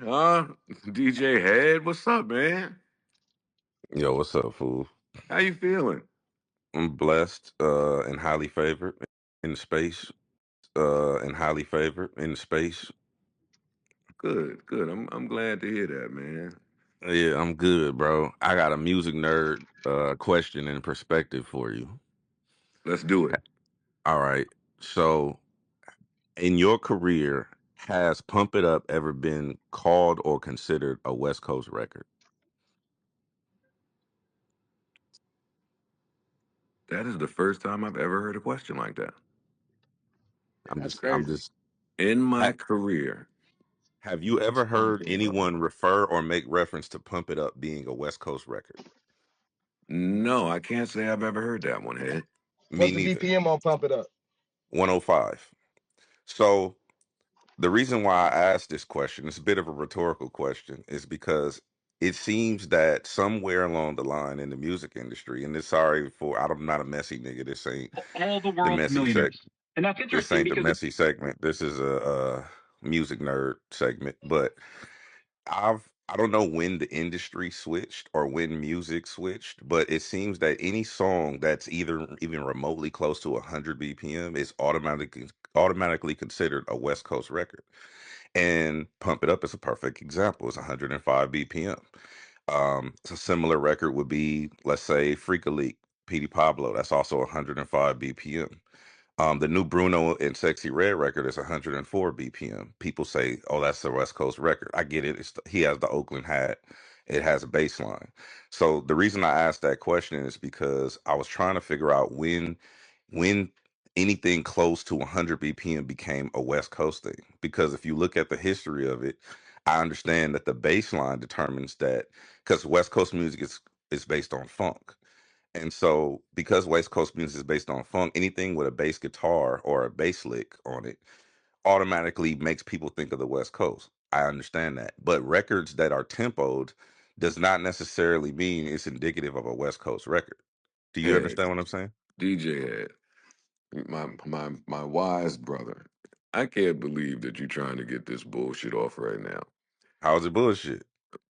Huh? DJ Head, what's up, man? Yo, what's up, fool? How you feeling? I'm blessed and highly favored in space. And highly favored in space. Good, good. I'm glad to hear that, man. Yeah, I'm good, bro. I got a music nerd question and perspective for you. Let's do it. All right. So, in your career, has Pump It Up ever been called or considered a West Coast record? That is the first time I've ever heard a question like that. I'm That's just, I'm crazy. just. In my Ha- career, have you ever heard Pump It Up. anyone refer or make reference to Pump It Up being a West Coast record? No, I can't say I've ever heard that one, Head. Me What's the neither. BPM on Pump It Up? 105. So the reason why I asked this question, it's a bit of a rhetorical question, is because it seems that somewhere along the line in the music industry, and this sorry for I'm not a messy nigga. This ain't all the the world's messy seg. millionaires. And that's This interesting ain't the because messy segment. This is a music nerd segment. But I don't know when the industry switched or when music switched, but it seems that any song that's either even remotely close to 100 BPM is automatically considered a West Coast record. And Pump It Up is a perfect example. It's 105 BPM. A similar record would be, let's say, Freak a Leak, Petey Pablo. That's also 105 BPM. The new Bruno and Sexy Red record is 104 BPM. People say, "Oh, that's the West Coast record." I get it. He has the Oakland hat. It has a bass line. So the reason I asked that question is because I was trying to figure out when anything close to 100 BPM became a West Coast thing. Because if you look at the history of it, I understand that the bass line determines that because West Coast music is based on funk. And so, because West Coast music is based on funk, anything with a bass guitar or a bass lick on it automatically makes people think of the West Coast. I understand that. But records that are tempoed does not necessarily mean it's indicative of a West Coast record. Do you Head, understand what I'm saying? DJ Head, my wise brother. I can't believe that you're trying to get this bullshit off right now. How's it bullshit?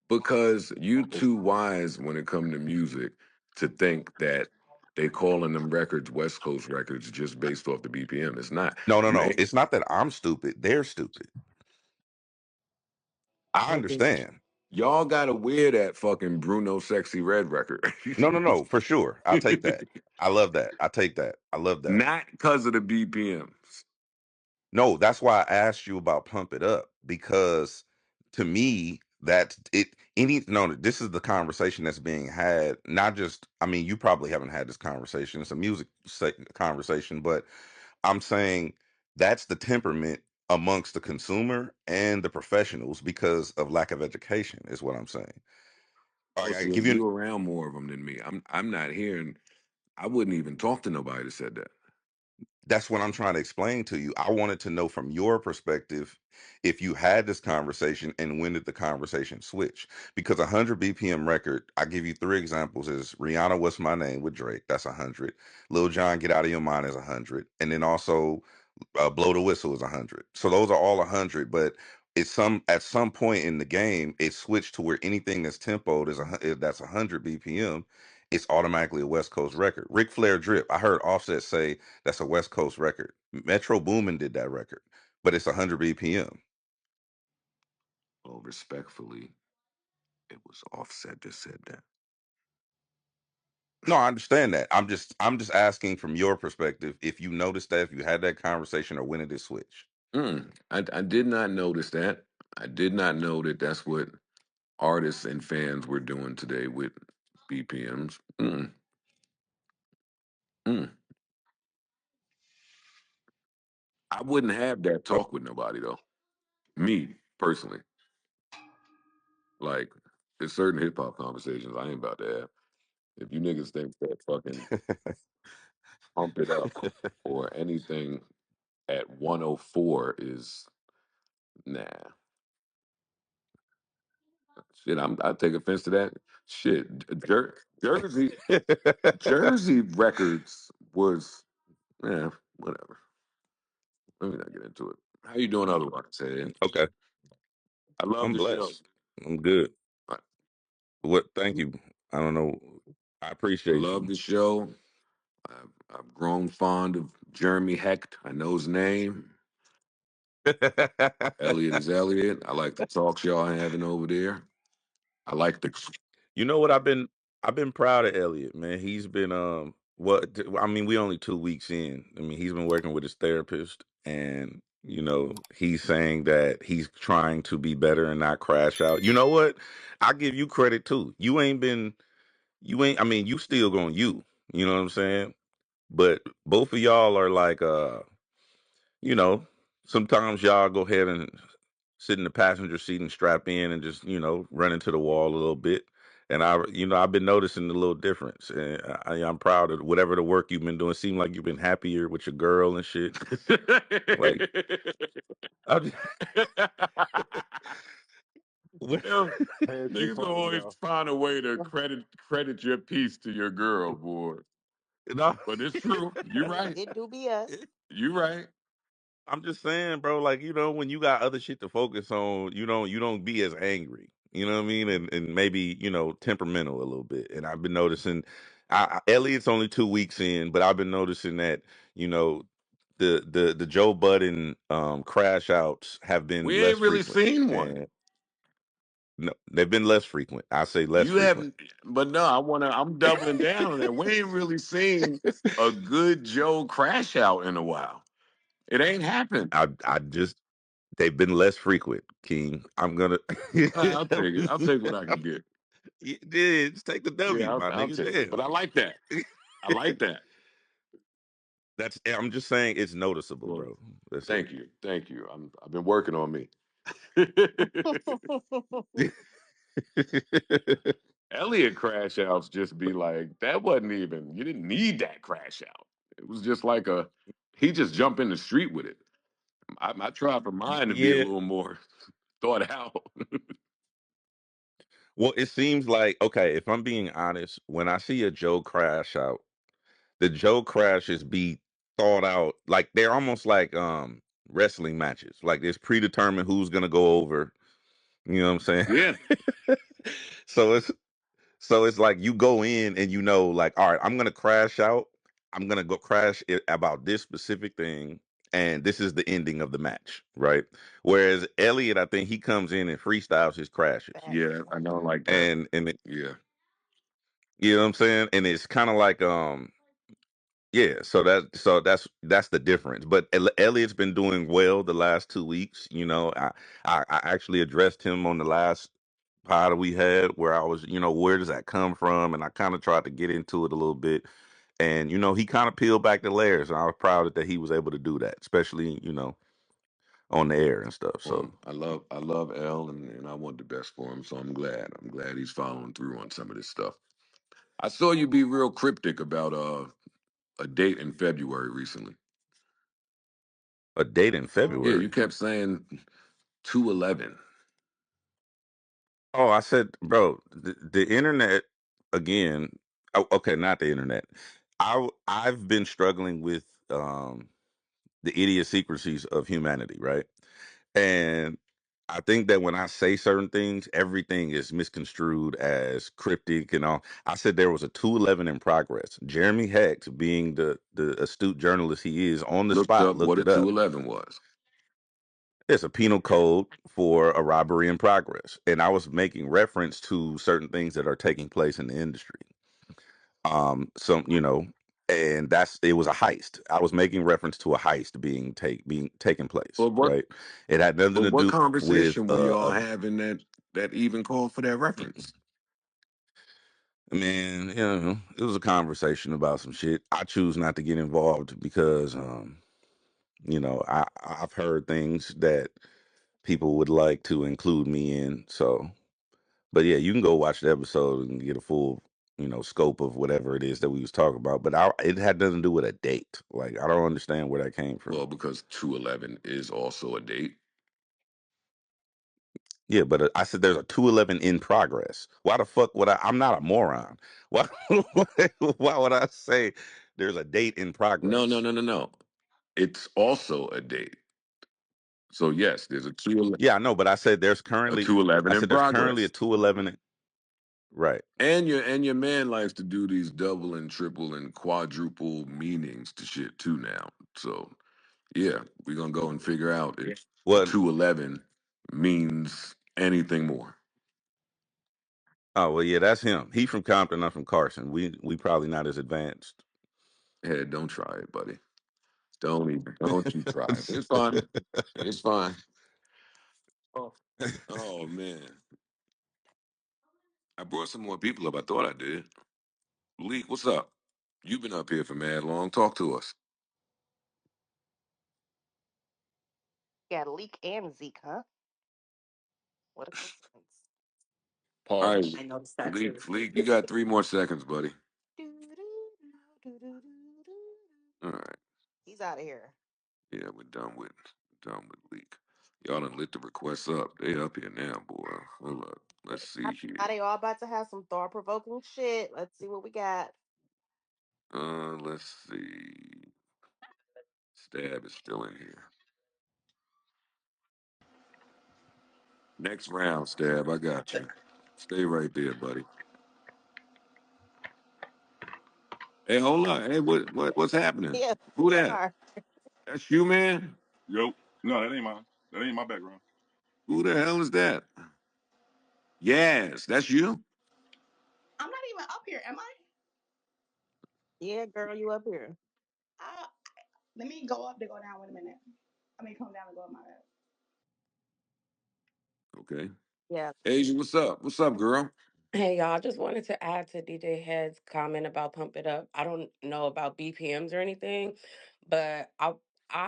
Because you too wise when it come to music to think that they calling them records West Coast records just based off the BPM. It's not. No, no, You no. ain't. It's not that I'm stupid. They're stupid. I I don't think understand. y'all gotta wear that fucking Bruno Sexy Red record. No, no, no, for sure. I'll take that. I love that. I take that. I love that. Not because of the BPMs. No, that's why I asked you about Pump It Up because to me that's it any no this is the conversation that's being had, not just I mean you probably haven't had this conversation, it's a conversation, but I'm saying that's the temperament amongst the consumer and the professionals because of lack of education is what I'm saying. Oh, I so give you you around more of them than me. I'm not hearing. I wouldn't even talk to nobody that said that. That's what I'm trying to explain to you. I wanted to know from your perspective if you had this conversation and when did the conversation switch? Because a 100 BPM record, I give you three examples: is Rihanna, "What's My Name" with Drake, that's 100. Lil Jon, "Get Out of Your Mind" is 100, and then also "Blow the Whistle" is 100. So those are all 100, but it's some at some point in the game it switched to where anything that's tempoed that's 100 BPM. It's automatically a West Coast record. Ric Flair "Drip." I heard Offset say that's a West Coast record. Metro Boomin did that record, but it's 100 BPM. Well, respectfully, it was Offset that said that. No, I understand that. I'm just asking from your perspective if you noticed that, if you had that conversation, or when did it switch? I did not notice that. I did not know that that's what artists and fans were doing today with BPMs. Mm. I wouldn't have that Oh, talk with nobody though. Me personally, like there's certain hip hop conversations I ain't about to have. If you niggas think that fucking pump it up or anything at 104 is nah shit. I take offense to that shit. Jersey Records was yeah whatever. Let me not get into it. How you doing otherwise? Ed? okay. I love I'm the show. blessed. I'm good. I What? Thank you. I don't know. I I appreciate love you. the show. I've grown fond of Jeremy Hecht. I know his name. Elliot is Elliot. I like the talks y'all having over there. I like the You know what? I've been proud of Elliot, man. He's been I mean, we only 2 weeks in. I mean, he's been working with his therapist, and he's saying that he's trying to be better and not crash out. You know what? I give you credit too. You ain't. I mean, you still going you. You know what I'm saying? But both of y'all are like you know, sometimes y'all go ahead and sit in the passenger seat and strap in and just, run into the wall a little bit. And I've been noticing the little difference. And I'm proud of whatever the work you've been doing. Seem like you've been happier with your girl and shit. Like, I just, what- Yo, Man, too niggas funny, always yo. find a way to credit your piece to your girl, boy. no, But it's true. You're It right. it do be us. You're right. I'm just saying, bro. Like, when you got other shit to focus on, you don't be as angry. You know what I mean? And maybe temperamental a little bit. And I've been noticing. Elliot's only 2 weeks in, but I've been noticing that you know the Joe Budden crash outs have been We less ain't really frequent, seen one. and no, they've been less frequent. I say less You frequent. haven't, but no, I'm doubling down on that. We ain't really seen a good Joe crash out in a while. It ain't happened. I just they've been less frequent, King. I'm gonna. I'll take it. I'll take what I can get. Yeah, just take the Yeah, W, my I'll nigga. take it. But I like that. Damn. I like that. I'm just saying it's noticeable, Well, bro. That's it. thank you. Thank you. I've been working on me. Elliot crash outs just be like, that wasn't even, you didn't need that crash out. It was just like he just jumped in the street with it. I tried for mine to be a Yeah. little more thought out. Well, it seems like, okay, if I'm being honest, when I see a Joe crash out, the Joe crashes be thought out like they're almost like wrestling matches. Like it's predetermined who's gonna go over. You know what I'm saying? Yeah. so it's So it's like you go in and like, all right, I'm gonna crash out. I'm gonna go crash it about this specific thing, and this is the ending of the match, right? Whereas Elliot, I think he comes in and freestyles his crashes, Yeah, I don't like that. and Yeah. you know what I'm saying, and it's kind of like yeah. So that's the difference. But Elliot's been doing well the last 2 weeks. I actually addressed him on the last pod that we had where I was, where does that come from? And I kind of tried to get into it a little bit. And, he kind of peeled back the layers. And I was proud that he was able to do that, especially, on the air and stuff. So Well, I love L and I want the best for him, so I'm glad. I'm glad he's following through on some of this stuff. I saw you be real cryptic about a date in February recently. a date in Yeah, you February. kept saying 211. Oh, I said, bro, the internet again. Oh, okay, not the internet. I've been struggling with the idiosyncrasies of humanity, right? And I think that when I say certain things, everything is misconstrued as cryptic and all. I said there was a 211 in progress. Jeremy Hecht, being the astute journalist he is, on the Looked spot up looked what a it up. 211 was. It's a penal code for a robbery in progress. And I was making reference to certain things that are taking place in the industry. Some, and it was a heist. I was making reference to a heist being taking place, But what right? It had nothing but to what do with conversation were y'all having that even called for that reference? man, it was a conversation about some shit. I choose not to get involved because I've heard things that people would like to include me in. So, but yeah, you can go watch the episode and get a full, scope of whatever it is that we was talking about. But it had nothing to do with a date. Like I don't understand where that came from. Well, because 211 is also a date. Yeah, but I said there's a 211 in progress. Why the fuck would I'm not a moron. Why why would I say there's a date in No, no, progress? no, no, no. It's also a date. So yes, there's Yeah, I know, but I said there's a currently. 211 I in said there's currently a progress. 211. Right. And your man likes to do these double and triple and quadruple meanings to shit too now. So yeah, we're gonna go and figure out if a Well, 211 means anything more. oh well, yeah, that's him. He from Compton. I'm from Carson. We probably not as advanced. Hey, don't try it, buddy. Don't you try it. It's fine. It's fine. Oh, oh man. I brought some more people up. I thought I did. Leak, what's up? You've been up here for mad long. Talk to us. Yeah, Leak and Zeke, huh? What a coincidence. All right, I noticed that too. Leak, you got 3 more seconds, buddy. Doo-doo-doo-doo-doo-doo. All right. He's out of here. Yeah, we're done with Leak. Y'all done lit the requests up. They up here now, boy. Hold up. Let's see Now here. they all about to have some thought provoking shit. Let's see what we got. Let's see. Stab is still in here. Next round, Stab. I got you. Stay right there, buddy. Hey, hold on. Hey, what's happening? Yeah, Who that? PTR. That's you, man. Yo, no, that ain't mine. That ain't my background. Who the hell is that? Yes, that's you. I'm not even up here, am I? Yeah, girl, you up here. Uh, Let me go up to go down. Wait a minute. I mean, come down and go up my bed. Okay. Yeah. Asia, what's up? What's up, girl? Hey y'all, I just wanted to add to DJ Head's comment about Pump It Up. I don't know about BPMs or anything, but I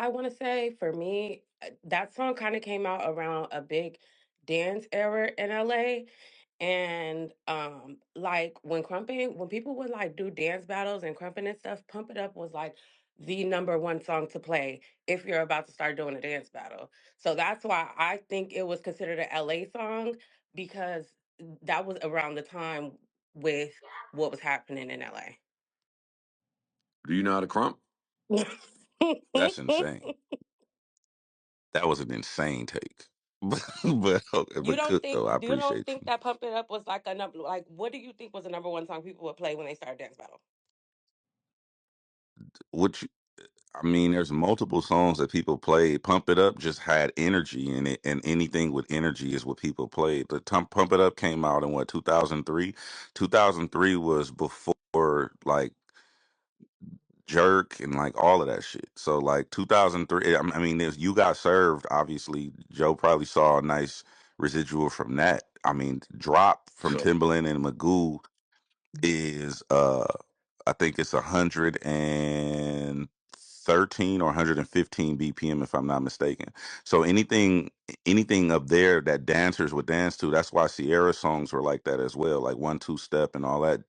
want to say for me, that song kind of came out around a big dance era in LA. And like when people would like do dance battles and crumping and stuff, Pump It Up was like the number one song to play if you're about to start doing a dance battle. So that's why I think it was considered a LA song because that was around the time with what was happening in LA. Do you know how to crump? That's insane. That was an insane take. You But don't good think though. I you don't appreciate think you. that Pump It Up was like a number, like what do you think was the number one song people would play when they started dance battle? What you, I mean, there's multiple songs that people play. Pump It Up just had energy in it, and anything with energy is what people played. Pump It Up came out in what 2003. 2003 was before like Jerk and like all of that shit. So like 2003. I mean, there's You Got Served. Obviously, Joe probably saw a nice residual from that. I mean, Drop from So Timbaland and Magoo is I think it's 113 or 115 BPM if I'm not mistaken. So anything up there that dancers would dance to, that's why Sierra songs were like that as well, like 1 2 step and all that.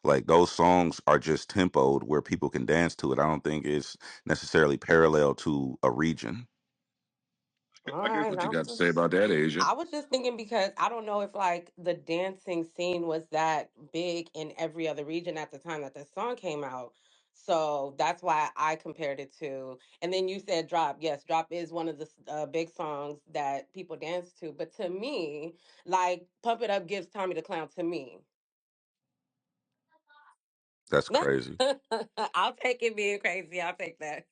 Like those songs are just tempoed where people can dance to it. I don't think it's necessarily parallel to a region. All I guess right, what you got to say about that, Asia? I was just thinking because I don't know if like the dancing scene was that big in every other region at the time that the song came out. So that's why I compared it to. And then you said Drop. Yes, Drop is one of the big songs that people dance to. But to me, like Pump It Up gives Tommy the Clown to me. That's crazy. I'll take it being crazy. I'll take that.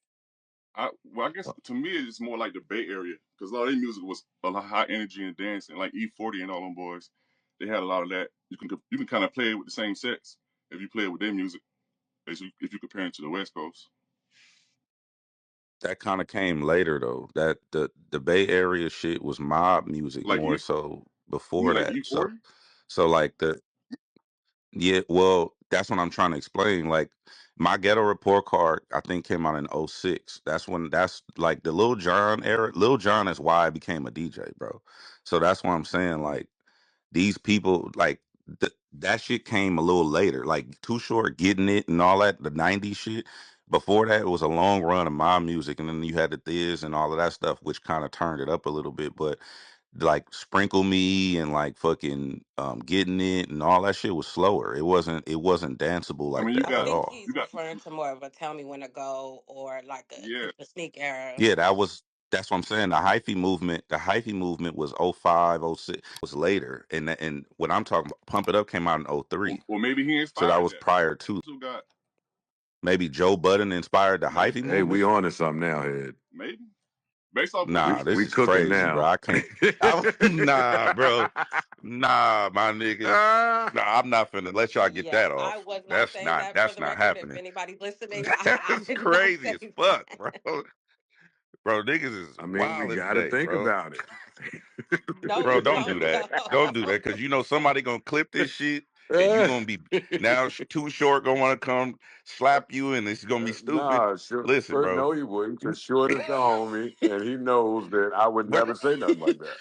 I guess to me it's more like the Bay Area because a lot of their music was a lot of high energy and dancing, like E40 and all them boys. They had a lot of that. You can kind of play it with the same sets if you play it with their music. If you compare it to the West Coast, That kind of came later though. That the Bay Area shit was mob music like more E, so you mean before like that. So E40? so like the yeah, well, that's what I'm trying to explain. Like my ghetto report card, I think came out in '06. That's like the Lil Jon era. Lil Jon is why I became a DJ, bro. So that's why I'm saying like these people like that shit came a little later. Like Too Short getting it and all that, the '90s shit. Before that, it was a long run of my music, and then you had the Thiz and all of that stuff, which kind of turned it up a little bit. But like Sprinkle Me and like fucking Getting It and all that shit was slower. It wasn't danceable I like mean, that I at think all. he's you got referring to more of a Tell Me When to Go or like yeah. a sneak era. Yeah, that was. That's what I'm saying. The hyphy movement was '05, '06 was later. And what I'm talking about, Pump It Up came out in '03. Or maybe he So that inspired was that. prior to. Also got Maybe Joe Budden inspired the hyphy maybe, Hey, we movement. on to something now, head. maybe based off what We Nah, he this we said. is cooking crazy, bro. now. I can't. Nah, bro. Nah, my nigga. Nah, I'm not finna let y'all get Yes, that I off. was not That's saying not. that for That's the not record. If happening. anybody's listening, I That's did not crazy as say fuck, bro. that. Bro, niggas is I mean, we wilding got to today, think bro. about it. No, Bro, don't no, do that. Don't do that, because you know somebody gonna clip this shit, and you gonna be now too short. Gonna want to come slap you, and it's gonna be stupid. Nah, sure. Listen, First, bro. no, he wouldn't. Cause short is the homie, and he knows that I would Bro. never say nothing like that.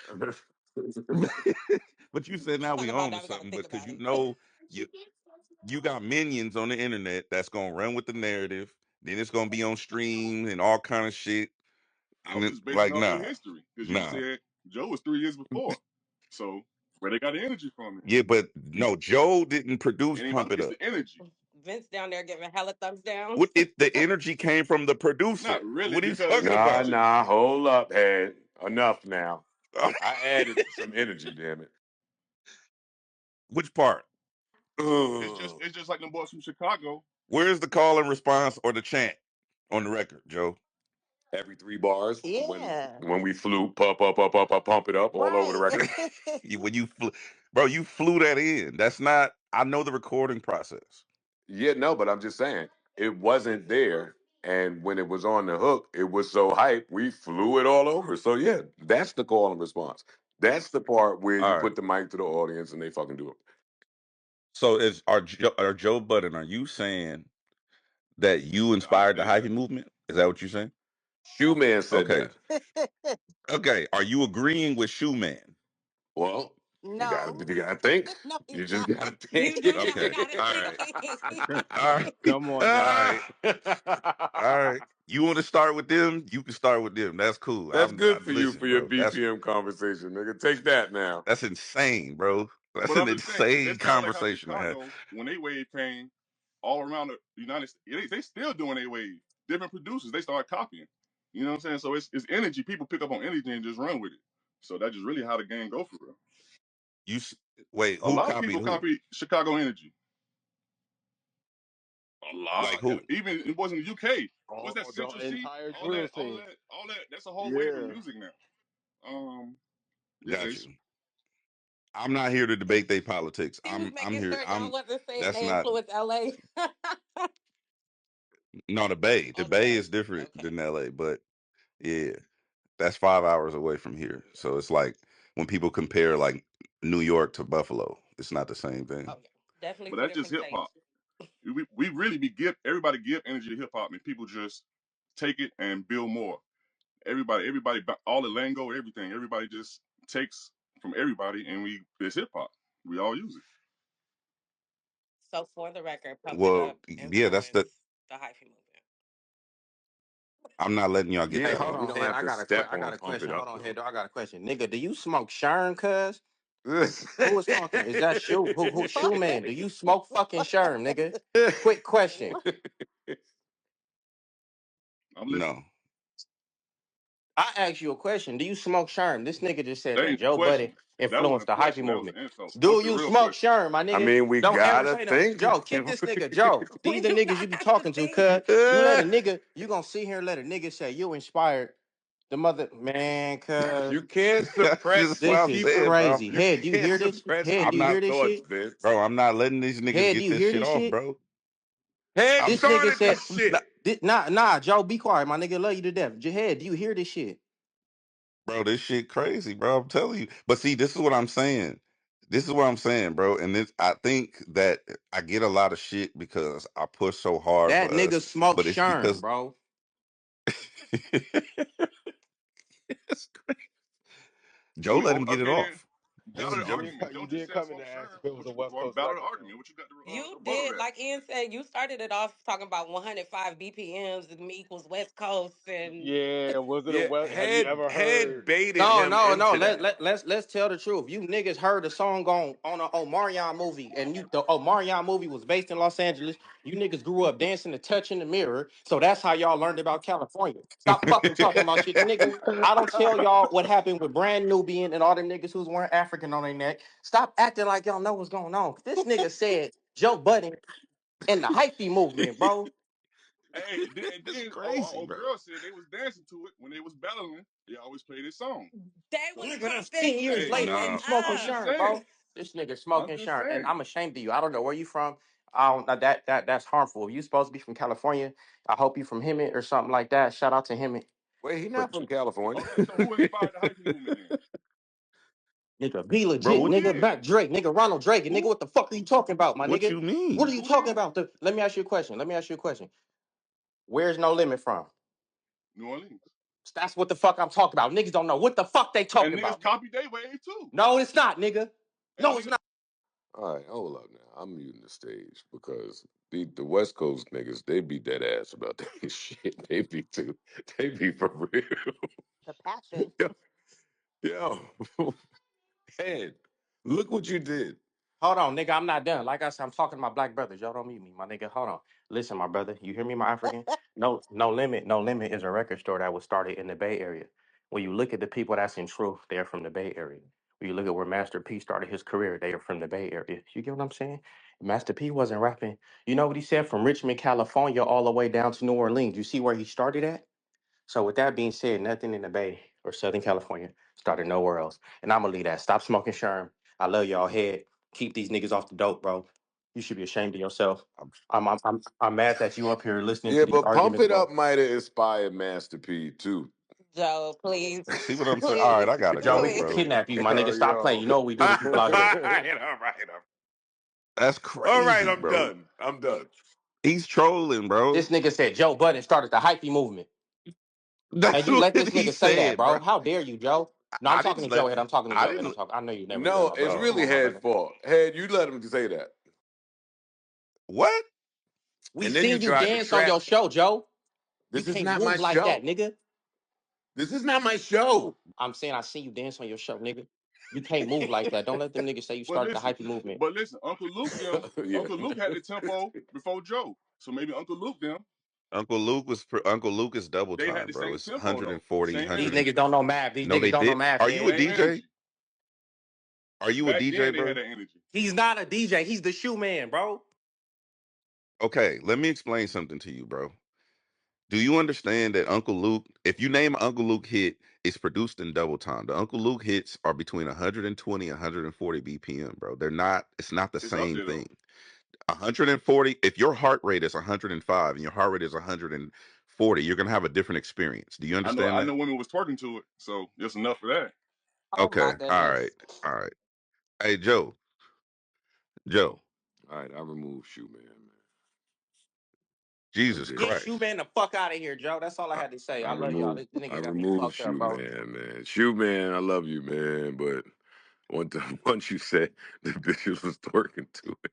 But you said now talking we about on to now we got to something, think but because about you it. know you got minions on the internet that's gonna run with the narrative. Then it's gonna be on stream and all kind of shit. I And was it, just basing like, off their nah, history because you nah. said Joe was 3 years before, so where they got the energy from? Yeah, but no, Joe didn't produce Pump Anybody? It It's Up. the energy. Vince down there giving hella thumbs down. What if the energy came from the producer? Not really, What are you because talking the Nah, about? picture. nah, hold up, head. Enough now. I added some energy, damn it. Which part? Ugh. It's just like them boys from Chicago. Where's the call and response or the chant on the record, Joe? Every 3 bars Yeah. when we flew, pump it up all over the Right. record. When you flew, bro, you flew that in. That's not. I know the recording process. Yeah, no, but I'm just saying it wasn't there. And when it was on the hook, it was so hype, we flew it all over. So yeah, that's the call and response. That's the part where you All right. put the mic to the audience and they fucking do it. So are Joe Budden? Are you saying that you I inspired the said that. hyphy movement? Is that what you're saying? Shoe Man said Okay. that. Okay. Are you agreeing with Shoeman? Well, No. you gotta think. No, he's You just not. gotta You do think. just Okay. gotta All right. All right. Come on All now. right. All right. You want to start with them? You can start with them. That's cool. That's good for you for Listen, your bro. BPM conversation, nigga. Take that now. That's insane, bro. That's But an I'm just saying, insane it's kind of like how conversation to have. Chicago, when they wave came all around the United States, they still doing a wave. Different producers, they start copying. You know what I'm saying? So it's energy. People pick up on energy and just run with it. So that's just really how the game go for real. You wait. A Who lot of copied people who? copy Chicago energy. A Like lot. who? Even it was in the UK. What's that Oh, the Central C? entire drill scene. All that. That's a whole wave of Yeah. music now. Yeah, Got it's, you. I'm not here to debate their politics. He was I'm making here. sure y'all I'm. wasn't saying That's they not. influenced LA. No, the Bay. The Bay Okay. is different Okay. than LA, but yeah, that's 5 hours away from here. So it's like when people compare like New York to Buffalo, it's not the same thing. Oh yeah. Definitely but two that's just different hip hop. states. We really be give everybody give energy to hip hop, and people just take it and build more. Everybody, all the lingo, everything. Everybody just takes from everybody, and it's hip hop. We all use it. So for the record, Pump It Well, Up yeah, that's the. influenced the hyphy movement. I'm not letting y'all get Hey, Yeah, that hold but we on, off. don't head. have I to got step I got on a pump it question. Hold up on, head. though. I got a question. Nigga, do you smoke Sherm, cuz? Who is talking? Is that Shoe? Who Shoe What? Man? Do you smoke fucking Sherm, nigga? Quick question. I'm listening. No, I asked you a question. Do you smoke Sherm? This nigga just said That that ain't the Joe Budden question. That wasn't influenced a the hyphy question. That was movement. an insult. Do What's the you real smoke question? Sherm, my I nigga? mean, we Don't ever gotta say no. think. Joe, kick this nigga. Joe, We these the do niggas not you be have to talking to, think. cuz. You let a nigga, you gonna sit here and let a nigga say you inspired the mother man, cuz. You can't this is suppress what This I'm is people. saying, bro. crazy. You Head, do you can't hear this? suppress Head, do I'm you people's hear not, this thoughts, shit? Vince. bro. I'm not letting these niggas Head, do get you this hear shit this off, shit? bro. Head I'm This nigga started the said, not, shit. nah, Joe, be quiet, my nigga. Love you to death. Head, do you hear this shit? bro. This shit crazy, bro. I'm telling you. But see, this is what I'm saying. This is what I'm saying, bro. And this, I think that I get a lot of shit because I push so hard That for nigga us, smoked but it's Sherm, because bro. It's crazy. Do Joe we let him get it again? off. Battle This is the You Joey. did argument. you Don't just did say I come in saw to ask Sherm. if it was a West Coast Battle the record though. argument. What you got to You rebuttal did, that? like Ian said, you started it off talking about 105 BPMs and me equals West Coast and Yeah, was it a Yeah, West? Have you head ever head heard? baited No, him no, no. into Let, that. let, let's tell the truth. You niggas heard the song on a Omarion movie, and the Omarion movie was based in Los Angeles. You niggas grew up dancing to Touch in the Mirror, so that's how y'all learned about California. Stop fucking talking about shit, nigga. I don't tell y'all what happened with Brand Nubian and all the niggas who's wearing African on their neck. Stop acting like y'all know what's going on. This nigga said Joe Budden and the hyphy movement, bro. Hey, and That's then crazy, old bro. girl said they was dancing to it when they was battling. They always play this song. they was Nigga, that's pumping 10 years Hey, later, and you Nah, smoking I'm just Sherm, bro. saying. This nigga I'm smoking just Sherm, and saying. I'm ashamed of you. I don't know where you from. I don't that's harmful. If you supposed to be from California, I hope you from Hemet or something like that. Shout out to Hemet. Wait, he But not from California. Okay, so who inspired the hyphy movement then? nigga, be bro. legit, What nigga. Yeah. Not Drake, nigga. Ronald Drake, and nigga. Who? What the fuck are you talking about, my what nigga? you What are mean? you Who then? talking about? Let me ask you a question. Where's No Limit from? New Orleans. That's what the fuck I'm talking about. Niggas don't know what the fuck they And talking niggas about. copy they wave too. No, it's not, nigga. And No, it's niggas not. All right, hold up now. I'm muting the stage because the West Coast niggas, they be dead ass about that shit. They be for real. The passion. Yo, yo, head. Look what you did. Hold on, nigga. I'm not done. Like I said, I'm talking to my black brothers. Y'all don't mute me, my nigga. Hold on. Listen, my brother. You hear me, my African? No, no limit. No limit is a record store that was started in the Bay Area. When you look at the people that's in truth, they're from the Bay Area. When you look at where Master P started his career, they are from the Bay Area. You get what I'm saying? Master P wasn't rapping. You know what he said? From Richmond, California, all the way down to New Orleans. You see where he started at? So with that being said, nothing in the Bay or Southern California started nowhere else. And I'm gonna leave that. Stop smoking Sherm. I love y'all head. Keep these niggas off the dope, bro. You should be ashamed of yourself. I'm, I'm mad that you up here listening Yeah, to these but Pump arguments, It Up bro. might have inspired Master P too. Joe, please, see what I'm saying? All right, please, I gotta Joe, go, we can bro. please. kidnap you, my nigga. Yo, Stop playing. yo. You know what we do all to people out here. right, all right. That's All right, crazy, I'm bro. done. I'm done. He's trolling, bro. This nigga said Joe Budden started the hyphy movement. And That's you what let this he nigga say that, said, bro. bro. How dare you, Joe? No, I'm I talking didn't to let. Joe Head. I'm talking to I Joe Head. didn't. I know you never do that, No, my it's brother. Come really on, my Head brother. fault. Head, you let him say that. What? We And then you seen you tried to dance on your trap. show, Joe. You This is can't not my move like that, show. nigga. This is not my show. I'm saying I seen you dance on your show, nigga. You can't move like that. Don't let them niggas say you But started the listen, hype movement. Uncle Luke them, Yeah. Uncle Luke had the tempo before Joe. So maybe Uncle Luke them, Uncle Luke is double they had time, the bro. same It's tempo though. 140, Same These 100. energy. niggas don't know math. These No, niggas they don't know did. math, Are you a head. Same DJ? energy. Are you a Back DJ, then they had bro? that energy. He's not a DJ. He's the shoe man, bro. Okay, let me explain something to you, bro. Do you understand that Uncle Luke, if you name an Uncle Luke hit, it's produced in double time. The Uncle Luke hits are between 120 and 140 BPM, bro. They're not, it's not the It's up same there though. thing. 140, if your heart rate is 105 and your heart rate is 140, you're going to have a different experience. Do you understand I that? know women was twerking to it, so it's enough for that. Oh my Okay. All right. goodness. All right. Hey, Joe, All right, I removed Shoe Man, man. I Jesus did. Get shoe Christ. man the fuck out of here, Joe. That's all I I, had to say. I I love y'all. removed This I nigga got me removed fucked up, Shoe bro. Man, man. Shoe Man, I love you, man. But once you said the bitches was twerking to it.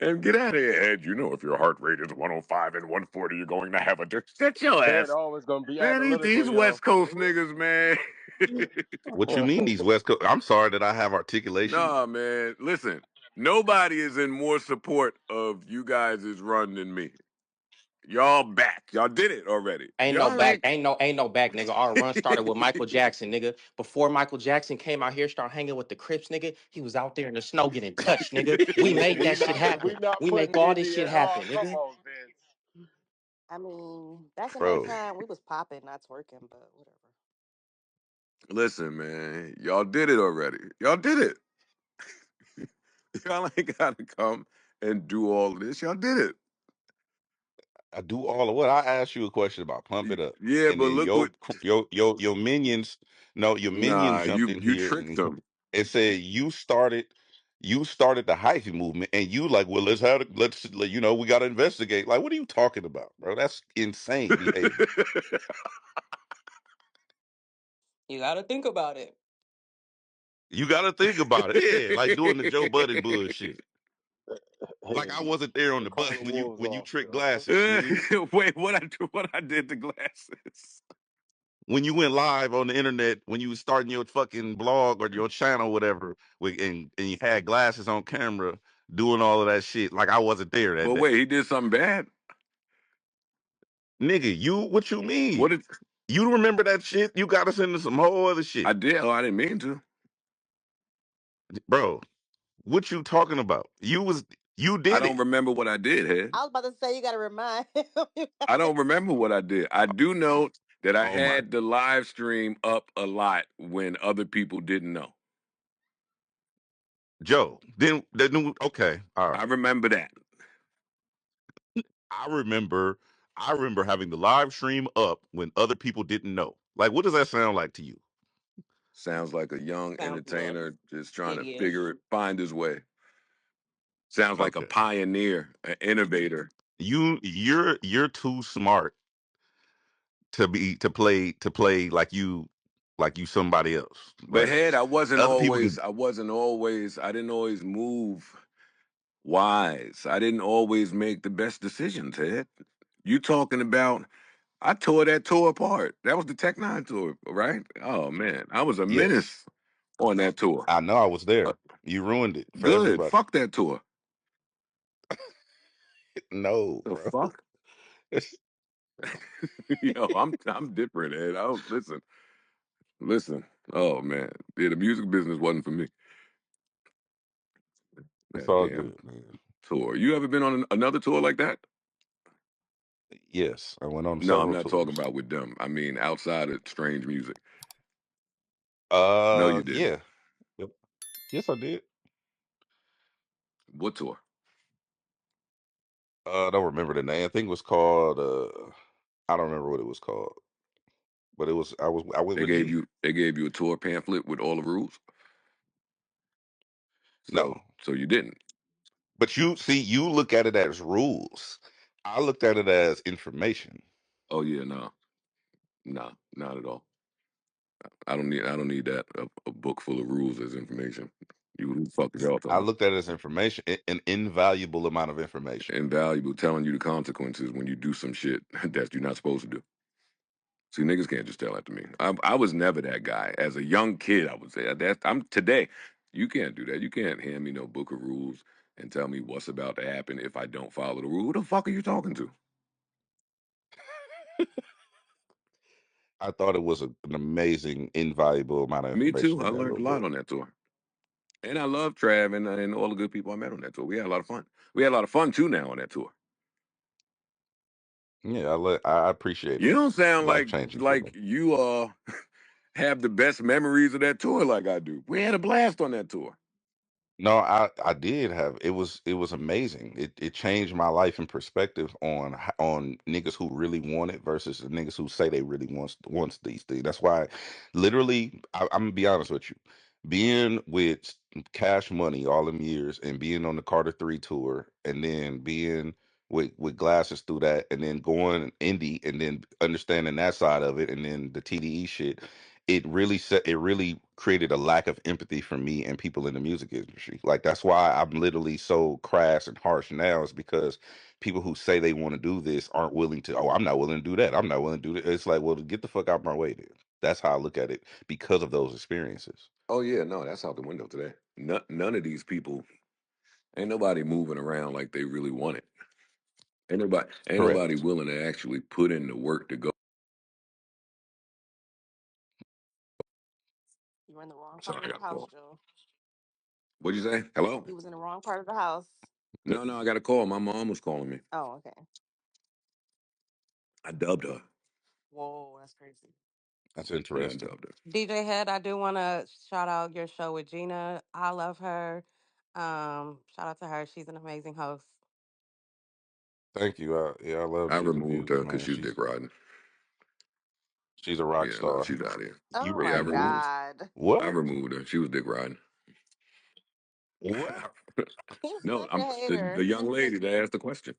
And get out of here, Ed. You know if your heart rate is 105 and 140, you're going to have a Shut your Head ass. always gonna be Man, analytical, these yo. West Coast niggas, man. What you mean these West Coast? I'm sorry that I have articulation. Nah, man. Listen, nobody is in more support of you guys' run than me. Y'all back. Y'all did it already. Ain't no Y'all back, ain't. ain't no back, nigga. Our run started with Michael Jackson, nigga. Before Michael Jackson came out here, start hanging with the Crips, nigga. He was out there in the snow getting touched, nigga. We made We that shit not we happen. not We putting make all this Indian. shit Oh, happen, come nigga. on, Vince. I mean, back in that Bro, time, we was popping, not twerking, but whatever. Listen, man. Y'all did it already. Y'all did it. Y'all ain't got to come and do all of this. Y'all did it. I do all of what I asked you a question about. Pump it up, Yeah, and but then look what. your minions. No, your minions Nah, jumped in you here tricked and them. said you started the hyphy movement, and you like, well, we got to investigate. Like, what are you talking about, bro? That's insane behavior. You got to think about it. You got to think about it. Yeah, like doing the Joe Budden bullshit. Like I wasn't there on Hey, the call bus the when you wolves when you off, tricked yo. glasses, nigga. Wait, what I did to glasses? When you went live on the internet, when you was starting your fucking blog or your channel, whatever, and you had glasses on camera doing all of that shit. Like I wasn't there that But day, wait, he did something bad. nigga. You what you What mean? did You remember that shit? You got us into some whole other I shit, did? Oh, I didn't mean to. bro. What you talking about? You I did don't it. remember what I did, head. I was about to say you gotta remind him. I don't remember what I did. I do know that I Oh my had the live stream up a lot when other people didn't know. Joe. Then okay, all I right. remember that. I remember I remember having the live stream up when other people didn't know. Like, what does that sound like to you? Sounds like a young Sounds a little entertainer just trying to skitty-ish. figure it, find his way. Sounds like a Okay. pioneer, an innovator. You're too smart to play like you somebody else. But Like head, other people can. I didn't always move wise. I didn't always make the best decisions, head. You talking about I tore that tour apart. That was the Tech Nine tour, right? Oh man, I was a Yes, menace on that tour. I know. I was Uh, there. You ruined it for Good. everybody. Fuck that tour. No, The bro. fuck? Yo, I'm different, Ed. I don't listen. Listen. Oh man. Yeah, the music business wasn't for me. It's That all damn good, man. tour. You ever been on another tour like that? Yes, I went on No, I'm several not talking tours. about with them. I mean outside of strange music. No, you didn't. Yeah. Yep. Yes, I did. What tour? I don't remember the name. I think it was called. I don't remember what it was called, but it was. I went with G. They gave you a tour pamphlet with all the rules. No, So you didn't. but you see, you look at it as rules. I looked at it as information. Oh yeah, no. No, not at all. I don't need that a book full of rules as information. You who the fuck is y'all I talking about? looked at it as information, an invaluable amount of information. Invaluable telling you the consequences when you do some shit that you're not supposed to do. See, niggas can't just tell that to me. I was never that guy. As a young kid, I would say that I'm today. You can't do that. You can't hand me no book of rules and tell me what's about to happen if I don't follow the rule. Who the fuck are you talking to? I thought it was an amazing, invaluable amount of Me information too. I in that learned little a lot book. on that tour. And I love Trav and all the good people I met on that tour. We had a lot of fun. We had a lot of fun too now on that tour. Yeah, I appreciate You it. don't sound Life changing for me. like you have the best memories of that tour like I do. We had a blast on that tour. No, I did have it was amazing. It changed my life and perspective on niggas who really want it versus the niggas who say they really wants these things. That's why, literally, I'm gonna be honest with you. Being with Cash Money all them years and being on the Carter 3 tour and then being with glasses through that and then going indie and then understanding that side of it and then the TDE shit, it really created a lack of empathy for me and people in the music industry. Like that's why I'm literally so crass and harsh now, is because people who say they want to do this aren't willing to. Oh, I'm not willing to do that. I'm not willing to do that. It's like, well, get the fuck out my way then. That's how I look at it because of those experiences. Oh yeah, no, that's out the window today. None of these people, ain't nobody moving around like they really want it. Ain't nobody Correct. willing to actually put in the work to go. You were in the wrong part Sorry, I of the got a house, call. Joe. What'd you say? Hello? You was in the wrong part of the house. No, I got a call. My mom was calling me. Oh, okay. I dubbed her. Whoa, that's crazy. That's Yeah, I interesting. dubbed her. DJ Head, I do want to shout out your show with Gina. I love her. Shout out to her. She's an amazing host. Thank you. Yeah, I love I Gina removed her Views, because man. she's dick riding. She's a rock Yeah, no, star. she's out of here. You Oh Yeah, my removed God. I what? removed her. She was dick riding. What? He's No, such a the hater. young lady that asked the question.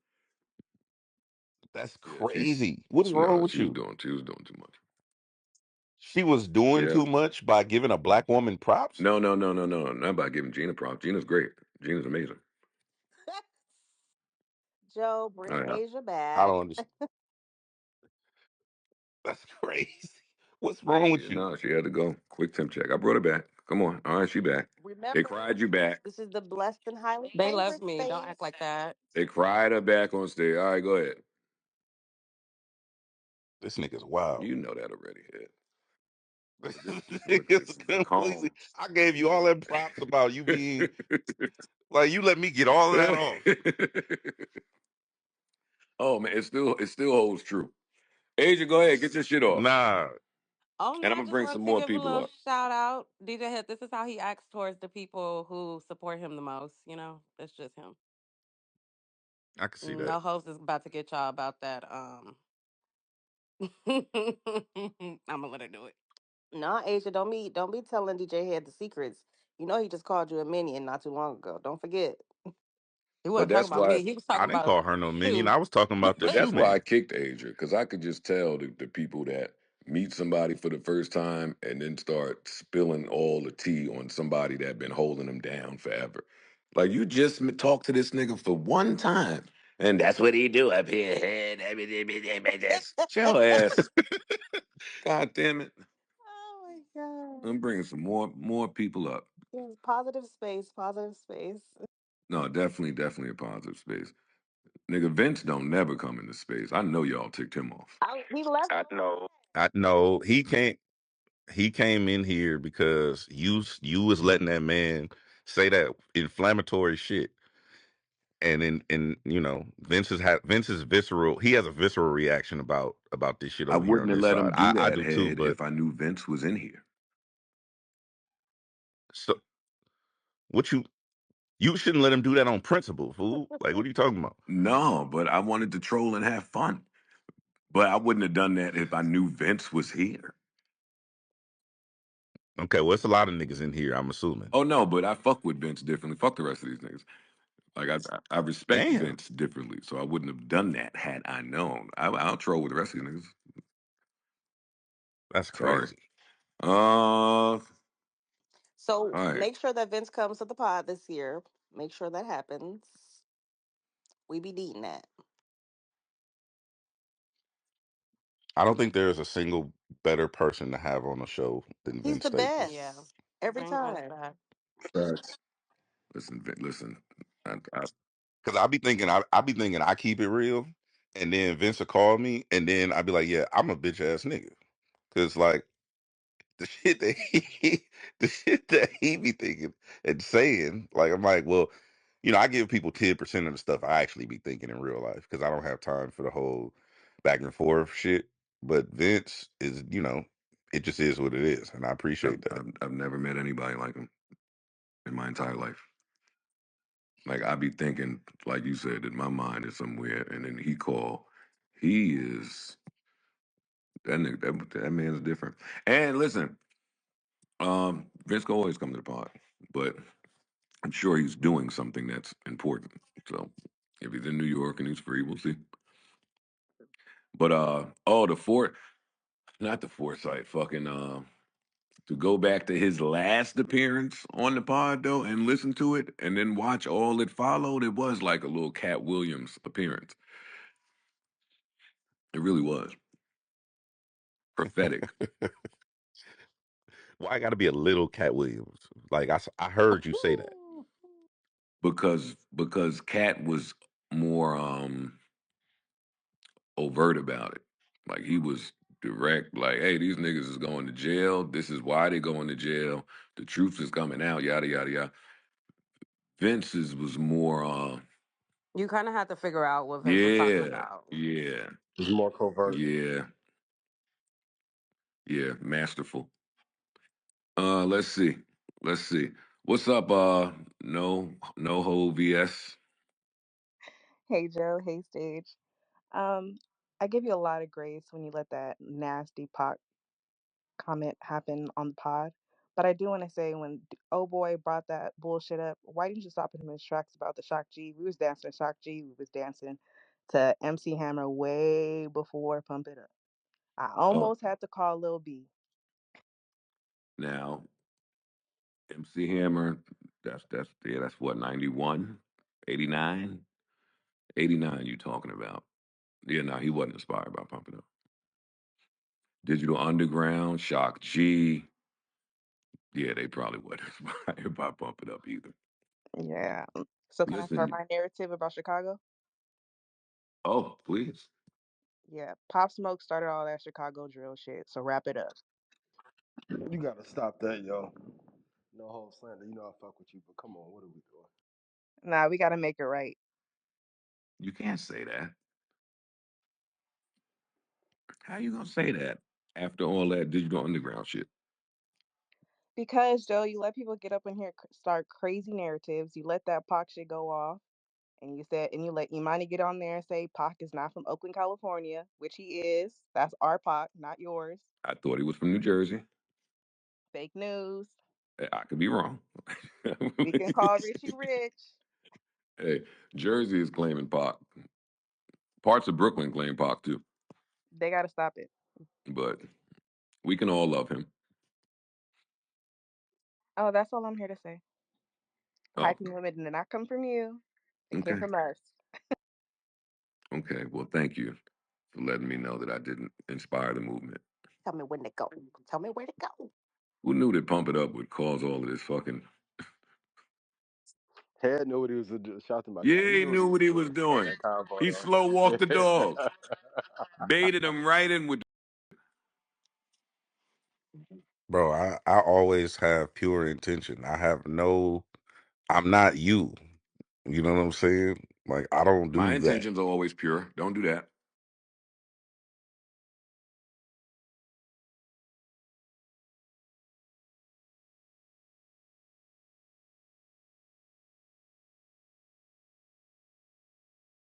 That's Yeah, she's crazy. What is wrong no, with you? she was doing too much. She was doing Yeah. too much by giving a black woman props. No, no, no, no, no. Not by giving Gina props. Gina's great. Gina's amazing. Joe, Oh, bring yeah. Asia I back. don't understand. That's crazy. What's wrong with Yeah, you? no, she had to go. Quick temp check. I brought her back. Come on. All right, she back. They Remember, cried you back. this is the blessed and highly They love favored me. Don't act space. like that. They cried her back on stage. All right, go ahead. This nigga's wild. You know that already, Ed. But this This is what this nigga's is the completely. calm. I gave you all that props about you being like you let me get all of that off. Oh man, it still holds true. Asia, go ahead, get your shit off. Nah, Oh no, And I'm I gonna just bring some wanted to more give a people little up. shout out. DJ Head, this is how he acts towards the people who support him the most, you know? That's just him. I can see that. No host is about to get y'all about that. I'ma let her do it. No, Asia, don't be telling DJ Head the secrets. You know he just called you a minion not too long ago. Don't forget. He But wasn't talking that's about why me. He was I talking didn't about call her no minion. you. I was talking about the But shoe that's why I man. kicked Asia, because I could just tell the people that meet somebody for the first time and then start spilling all the tea on somebody that been holding them down forever. Like you just talked to this nigga for one time, and that's what he do up here. Shut your ass. God damn it. Oh my god. I'm bringing some more people up. Yes, positive space, positive space. No, definitely a positive space. Nigga, Vince don't never come into space. I know y'all ticked him off. We left. I know. I know he can't. He came in here because you was letting that man say that inflammatory shit, and Vince's visceral. He has a visceral reaction about this shit I over here on wouldn't have this let side. him do I that, do too, Head, but if I knew Vince was in here. so what you shouldn't let him do that on principle, fool. Like what are you talking about? No, but I wanted to troll and have fun. But I wouldn't have done that if I knew Vince was here. Okay, well, it's a lot of niggas in here. I'm assuming. Oh no, but I fuck with Vince differently. Fuck the rest of these niggas. Like I respect Damn, Vince differently, so I wouldn't have done that had I known. I'll troll with the rest of these niggas. that's Sorry. crazy. All So right. make sure that Vince comes to the pod this year. Make sure that happens. We be needing that. I don't think there's a single better person to have on the show than He's Vince the Staples. Yeah. best every Bring Vince time. back. Facts. Listen, listen. I, Because I be thinking I keep it real, and then Vince will call me, and then I'd be like, yeah, I'm a bitch ass nigga. Because like the shit that the shit that he be thinking and saying, like I'm like, well, I give people 10% of the stuff I actually be thinking in real life because I don't have time for the whole back and forth shit. But Vince is, it just is what it is, and I appreciate that. I've never met anybody like him in my entire life. Like I be thinking, like you said, that my mind is somewhere, and then he call. He is that nigga. That man's different. And listen, Vince can always come to the pod, but I'm sure he's doing something that's important. So if he's in New York and he's free, we'll see. But the not the foresight, fucking to go back to his last appearance on the pod though and listen to it and then watch all that followed, it was like a little Cat Williams appearance. It really was prophetic Why I got to be a little Cat Williams? Like I heard you say that. because Cat was more overt about it. Like he was direct, like, hey, these niggas is going to jail. This is why they going to jail. The truth is coming out, yada yada yada. Vince's was more You kind of had to figure out what Vince was talking yeah, about. yeah, It's more covert. yeah, yeah, masterful. Let's see. Let's see. What's up, no ho VS? Hey Joe, hey Stage. Um, I give you a lot of grace when you let that nasty Pac comment happen on the pod. But I do want to say when oh boy brought that bullshit up, why didn't you stop him in his tracks about the Shock G? We was dancing to Shock G. We was dancing to MC Hammer way before Pump It Up. I Oh, almost had to call Lil B. Now, MC Hammer, that's what, 91, 89, 89 you talking about. Yeah, no, he wasn't inspired by Pump It Up. Digital Underground, Shock G, yeah, they probably wasn't inspired by Pump It Up either. Yeah. So can I start Listen, my narrative about Chicago? oh, please. Yeah. Pop Smoke started all that Chicago drill shit. So wrap it up. You gotta stop that, yo. No whole slander. You know I fuck with you, but come on, what are we doing? Nah, we gotta make it right. You can't say that. How you gonna say that after all that Digital Underground shit? Because Joe, you let people get up in here start crazy narratives. You let that Pac shit go off, and you let Imani get on there and say Pac is not from Oakland, California, which he is. That's our Pac, not yours. I thought he was from New Jersey. Fake news. I could be wrong. We can call Richie Rich. Hey, Jersey is claiming Pac. Parts of Brooklyn claim Pac too, They gotta stop it. but we can all love him. Oh, that's all I'm here to say. Oh, Hyping women did not come from you. It came okay. from us. Okay. Well, thank you for letting me know that I didn't inspire the movement. Tell me when to go. Tell me where to go. Who knew that Pump It Up would cause all of this fucking. Head knew what he was shouting my Yeah, guy. He he knew what knew he was what he was doing in doing. that convo He slow though. walked the dogs, baited him right in with. Bro, I always have pure intention. I'm not you. You know what I'm saying? Like I don't My do that. intentions are always pure. Don't do that.